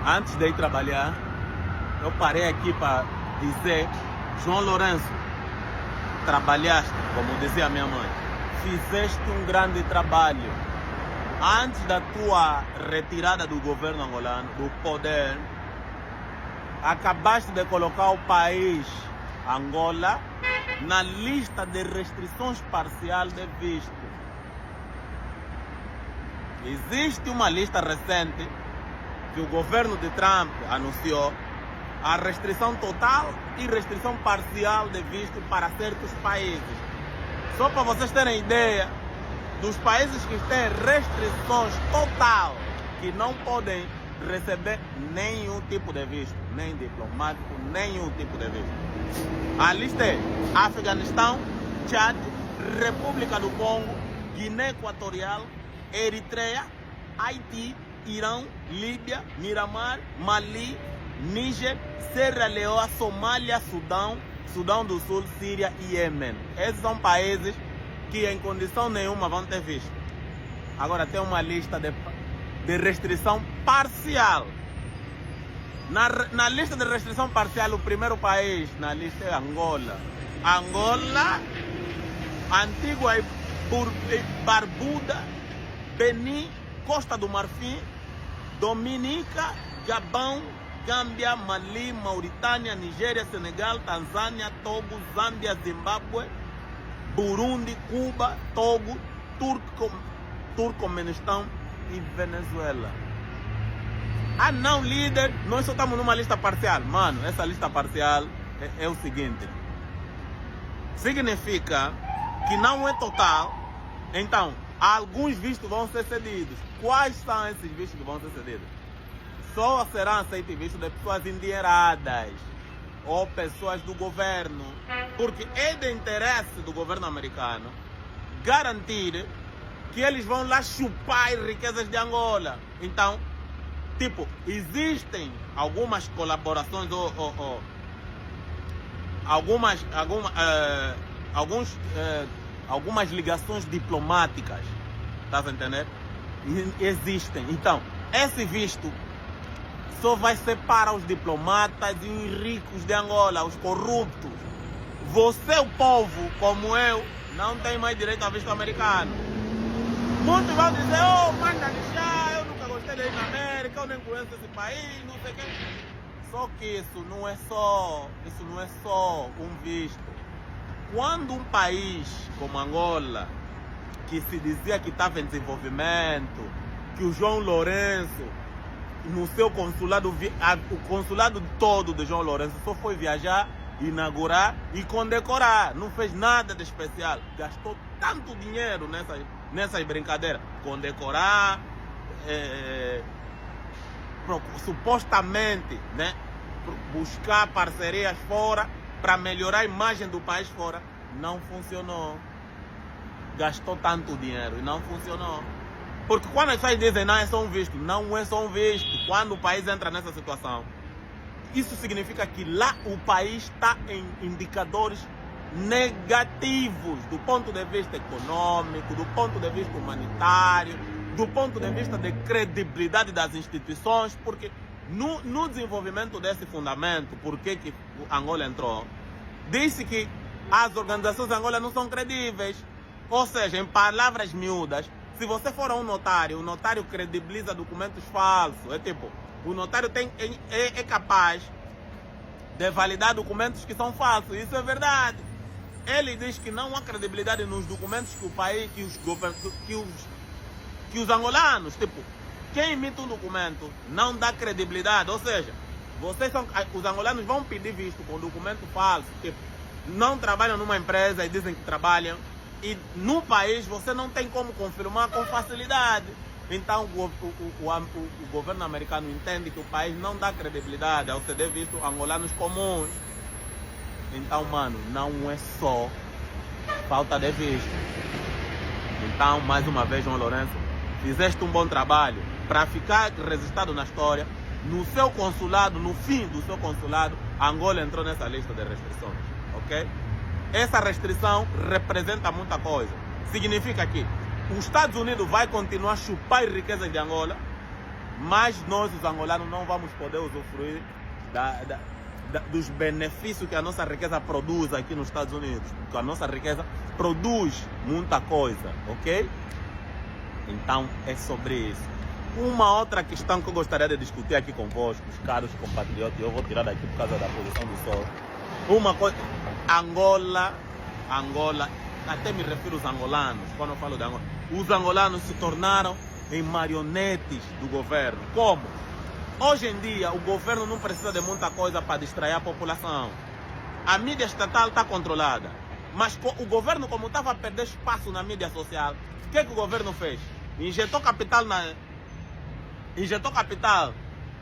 Antes de ir trabalhar, eu parei aqui para dizer: João Lourenço, trabalhaste, como dizia minha mãe, fizeste um grande trabalho. Antes da tua retirada do governo angolano, do poder, acabaste de colocar o país Angola na lista de restrições parcial de visto. Existe uma lista recente que o governo de Trump anunciou, a restrição total e restrição parcial de visto para certos países. Só para vocês terem ideia, dos países que têm restrições total, que não podem receber nenhum tipo de visto, nem diplomático, nenhum tipo de visto. A lista é Afeganistão, Tchad, República do Congo, Guiné Equatorial, Eritreia, Haiti, Irão, Líbia, Mianmar, Mali, Níger, Serra Leoa, Somália, Sudão do Sul, Síria e Iêmen. Esses são países que em condição nenhuma vão ter visto. Agora tem uma lista de restrição parcial. Na lista de restrição parcial, o primeiro país na lista é Angola. Angola, Antigua e Barbuda, Benin, Costa do Marfim, Dominica, Gabão, Gâmbia, Mali, Mauritânia, Nigéria, Senegal, Tanzânia, Togo, Zâmbia, Zimbábue, Burundi, Cuba, Togo, Turcomenistão e Venezuela. Ah não, líder, nós só estamos numa lista parcial. Mano, essa lista parcial é o seguinte. Significa que não é total. Então, alguns vistos vão ser cedidos. Quais são esses vistos que vão ser cedidos? Só serão aceitos vistos de pessoas endinheiradas ou pessoas do governo. Porque é de interesse do governo americano garantir que eles vão lá chupar as riquezas de Angola. Então, tipo, existem algumas colaborações ou algumas ligações diplomáticas, tá a entender? Existem. Então, esse visto só vai ser para os diplomatas e os ricos de Angola, os corruptos. Você, o povo, como eu, não tem mais direito a visto americano. Muitos vão dizer: oh, manda lixar, eu nunca gostei de ir na América, eu nem conheço esse país, não sei o quê. Só que isso não é só um visto. Quando um país como Angola, que se dizia que estava em desenvolvimento, que o João Lourenço, no seu consulado, o consulado todo de João Lourenço só foi viajar, inaugurar e condecorar, não fez nada de especial, gastou tanto dinheiro nessas brincadeiras, condecorar, supostamente, né, buscar parcerias fora para melhorar a imagem do país fora, não funcionou. Gastou tanto dinheiro e não funcionou. Porque quando as pessoas dizem não é só um visto, não é só um visto. Quando o país entra nessa situação, isso significa que lá o país está em indicadores negativos do ponto de vista econômico, do ponto de vista humanitário, do ponto de vista de credibilidade das instituições, porque no desenvolvimento desse fundamento, por que Angola entrou, disse que as organizações de Angola não são credíveis. Ou seja, em palavras miúdas, se você for a um notário, o notário credibiliza documentos falsos. É tipo, o notário é capaz de validar documentos que são falsos. Isso é verdade. Ele diz que não há credibilidade nos documentos que o país, que os angolanos, tipo, quem emite um documento não dá credibilidade. Ou seja, os angolanos vão pedir visto com documento falso. Tipo, não trabalham numa empresa e dizem que trabalham. E no país você não tem como confirmar com facilidade. Então o governo americano entende que o país não dá credibilidade ao ceder visto angolanos comuns. Então, mano, não é só falta de visto. Então, mais uma vez, João Lourenço, fizeste um bom trabalho para ficar registrado na história. No seu consulado, no fim do seu consulado, Angola entrou nessa lista de restrições, ok? Essa restrição representa muita coisa. Significa que os Estados Unidos vai continuar a chupar as riquezas de Angola, mas nós, os angolanos, não vamos poder usufruir dos benefícios que a nossa riqueza produz aqui nos Estados Unidos. Porque a nossa riqueza produz muita coisa, ok? Então, é sobre isso. Uma outra questão que eu gostaria de discutir aqui convosco, os caros compatriotas, eu vou tirar daqui por causa da posição do sol. Uma coisa, Angola, até me refiro aos angolanos, quando eu falo de Angola, os angolanos se tornaram em marionetes do governo. Como? Hoje em dia, o governo não precisa de muita coisa para distrair a população. A mídia estatal está controlada. Mas o governo, como estava a perder espaço na mídia social, o que o governo fez? Injetou capital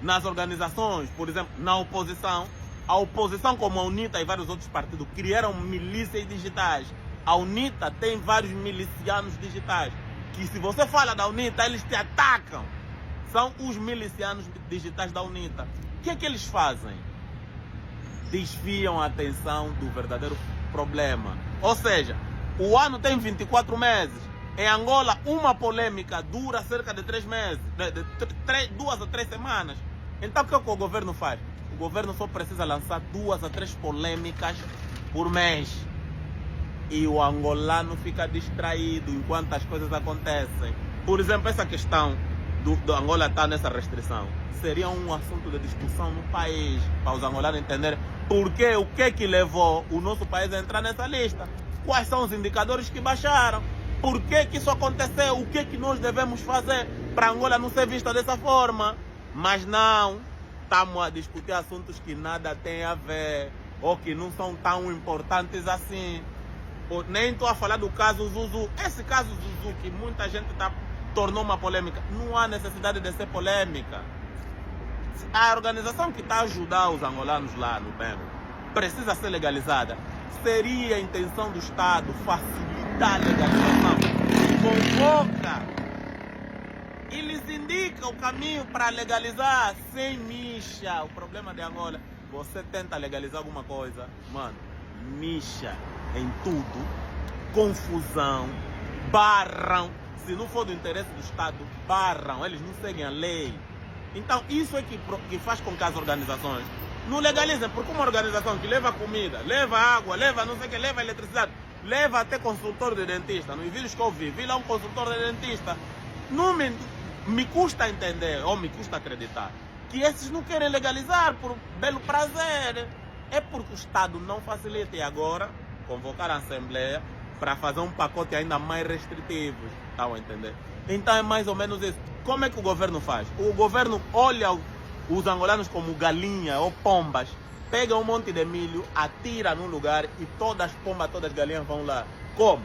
nas organizações, por exemplo, na oposição. A oposição, como a UNITA e vários outros partidos, criaram milícias digitais. A UNITA tem vários milicianos digitais, que se você fala da UNITA, eles te atacam. São os milicianos digitais da UNITA. O que é que eles fazem? Desviam a atenção do verdadeiro problema. Ou seja, o ano tem 24 meses. Em Angola, uma polêmica dura cerca de 3 meses, 2 a 3 semanas. Então o que o governo faz? O governo só precisa lançar 2 a 3 polêmicas por mês. E o angolano fica distraído enquanto as coisas acontecem. Por exemplo, essa questão do Angola estar nessa restrição seria um assunto de discussão no país, para os angolanos entenderem porque, o que levou o nosso país a entrar nessa lista, quais são os indicadores que baixaram, por que isso aconteceu, o que nós devemos fazer para Angola não ser vista dessa forma. Mas não, estamos a discutir assuntos que nada tem a ver ou que não são tão importantes assim. Nem estou a falar do caso Zuzu. Esse caso Zuzu, que muita gente tornou uma polêmica, não há necessidade de ser polêmica. A organização que está a ajudar os angolanos lá no Bengo precisa ser legalizada. Seria a intenção do Estado facilitar a legalização. Convoca e lhes indica o caminho para legalizar sem micha. O problema de Angola, você tenta legalizar alguma coisa, mano, micha em tudo, confusão, barram. Se não for do interesse do Estado, barram, eles não seguem a lei. Então isso é que faz com que as organizações não legalizem, porque uma organização que leva comida, leva água, leva não sei o que, leva eletricidade, leva até consultor de dentista. Nos vídeos que eu vi lá um consultor de dentista. Não me custa entender, ou me custa acreditar, que esses não querem legalizar por belo prazer. É porque o Estado não facilita. E agora convocar a Assembleia para fazer um pacote ainda mais restritivo. Estão a entender? Então é mais ou menos isso. Como é que o governo faz? O governo olha os angolanos como galinha ou pombas, pega um monte de milho, atira num lugar e todas as pombas, todas as galinhas vão lá. Como?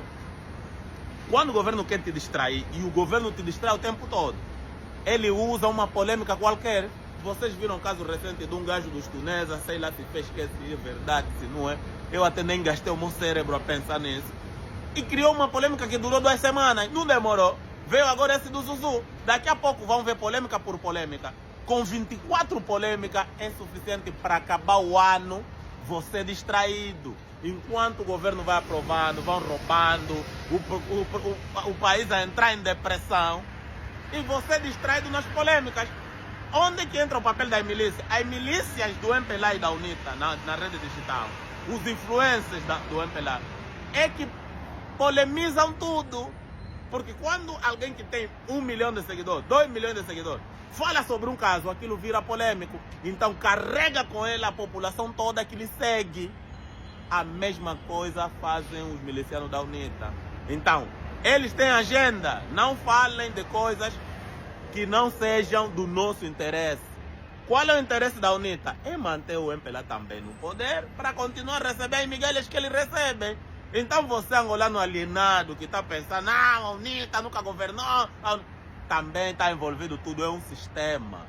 Quando o governo quer te distrair, e o governo te distrai o tempo todo, ele usa uma polêmica qualquer. Vocês viram o caso recente de um gajo dos tunesas, sei lá se fez que é verdade, se não é. Eu até nem gastei o meu cérebro a pensar nisso. E criou uma polêmica que durou 2 semanas, não demorou. Veio agora esse do Zuzu. Daqui a pouco vão ver polêmica por polêmica. Com 24 polêmicas é suficiente para acabar o ano você distraído. Enquanto o governo vai aprovando, vão roubando, o país a entrar em depressão e você distraído nas polêmicas. Onde que entra o papel das milícias? As milícias do MPLA e da UNITA na rede digital, os influencers do MPLA, é que polemizam tudo. Porque quando alguém que tem 1 milhão de seguidores, 2 milhões de seguidores, fala sobre um caso, aquilo vira polêmico. Então carrega com ele a população toda que lhe segue. A mesma coisa fazem os milicianos da UNITA. Então, eles têm agenda. Não falem de coisas que não sejam do nosso interesse. Qual é o interesse da UNITA? É manter o MPLA também no poder para continuar a receber as migalhas que eles recebem. Então você, angolano alienado, que está pensando, não, a UNITA nunca governou, também está envolvido tudo, é um sistema.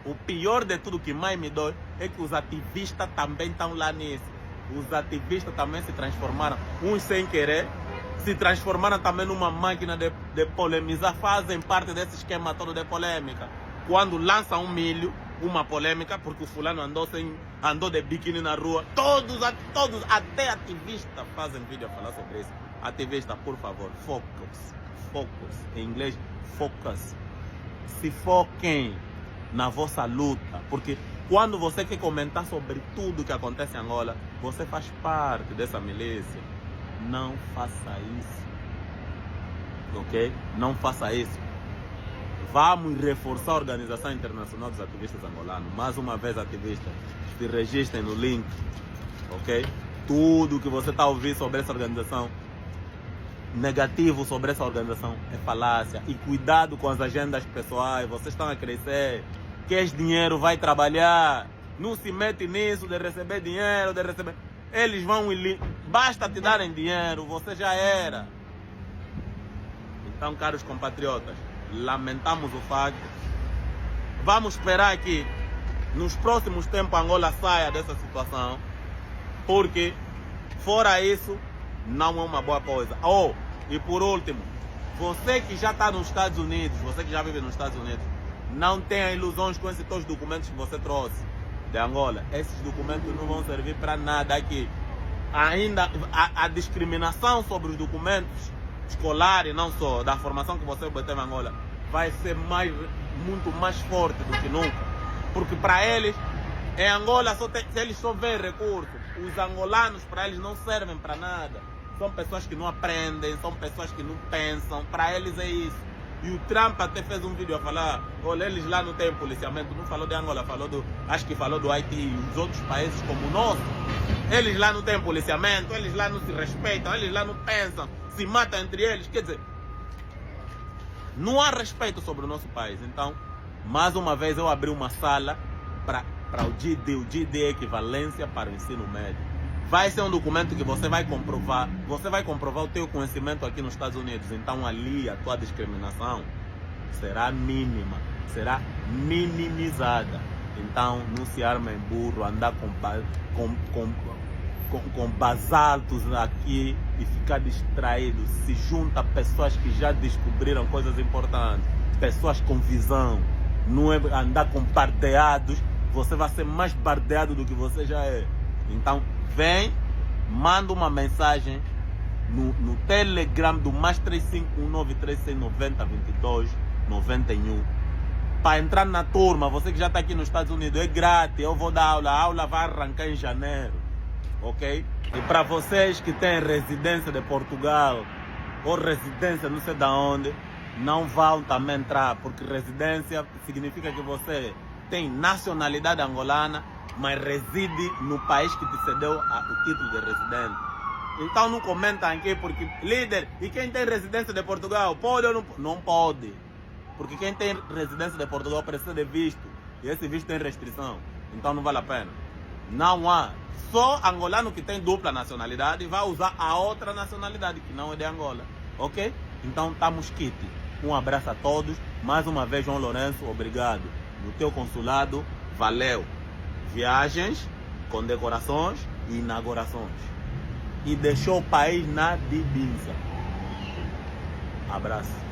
O pior de tudo que mais me dói é que os ativistas também estão lá nisso. Os ativistas também se transformaram, uns sem querer, se transformaram também numa máquina de polemizar, fazem parte desse esquema todo de polêmica. Quando lançam um milho, uma polêmica, porque o fulano andou de biquíni na rua, todos, até ativistas fazem vídeo a falar sobre isso. Ativista, por favor, focus, em inglês, focus. se foquem na vossa luta, porque quando você quer comentar sobre tudo que acontece em Angola, você faz parte dessa milícia. Não faça isso, ok? Não faça isso. Vamos reforçar a Organização Internacional dos Ativistas Angolanos. Mais uma vez, ativistas, se registrem no link, ok? Tudo que você está ouvindo sobre essa organização, negativo sobre essa organização, é falácia. E cuidado com as agendas pessoais. Vocês estão a crescer. Queres dinheiro, vai trabalhar. Não se mete nisso de receber dinheiro, de receber... Eles vão... Basta te darem dinheiro, você já era. Então, caros compatriotas, lamentamos o facto. Vamos esperar que nos próximos tempos Angola saia dessa situação, porque fora isso não é uma boa coisa. E por último, você que já está nos Estados Unidos, você que já vive nos Estados Unidos, não tenha ilusões com esses todos os documentos que você trouxe de Angola. Esses documentos não vão servir para nada aqui. Ainda a discriminação sobre os documentos escolares, não só da formação que você obteve em Angola, vai ser muito mais forte do que nunca. Porque para eles, em Angola, se eles só veem recursos, os angolanos para eles não servem para nada. São pessoas que não aprendem, são pessoas que não pensam, para eles é isso. E o Trump até fez um vídeo a falar, olha, eles lá não têm policiamento, não falou de Angola, acho que falou do Haiti e os outros países como o nosso. Eles lá não têm policiamento, eles lá não se respeitam, eles lá não pensam, se matam entre eles. Quer dizer, não há respeito sobre o nosso país. Então, mais uma vez eu abri uma sala para o GD. O GD é equivalência para o ensino médio. Vai ser um documento que você vai comprovar o teu conhecimento aqui nos Estados Unidos. Então ali a tua discriminação será mínima, será minimizada. Então não se arma em burro, andar com basaltos aqui e ficar distraído. Se junta a pessoas que já descobriram coisas importantes, pessoas com visão. Não é andar com bardeados, você vai ser mais bardeado do que você já é. Então vem, manda uma mensagem no Telegram do mais 351-936-90-22-91 para entrar na turma. Você que já está aqui nos Estados Unidos, é grátis, eu vou dar aula, a aula vai arrancar em janeiro, ok? E para vocês que têm residência de Portugal ou residência não sei de onde, não vão também entrar, porque residência significa que você tem nacionalidade angolana, mas reside no país que te cedeu o título de residente. Então não comenta aqui, porque líder, e quem tem residência de Portugal, pode ou não? Não pode. Porque quem tem residência de Portugal precisa de visto, e esse visto tem restrição, então não vale a pena. Não há. Só angolano que tem dupla nacionalidade vai usar a outra nacionalidade, que não é de Angola, ok? Então estamos quites. Um abraço a todos. Mais uma vez, João Lourenço, obrigado. No teu consulado, valeu. Viagens, condecorações e inaugurações. E deixou o país na divisa. Abraço.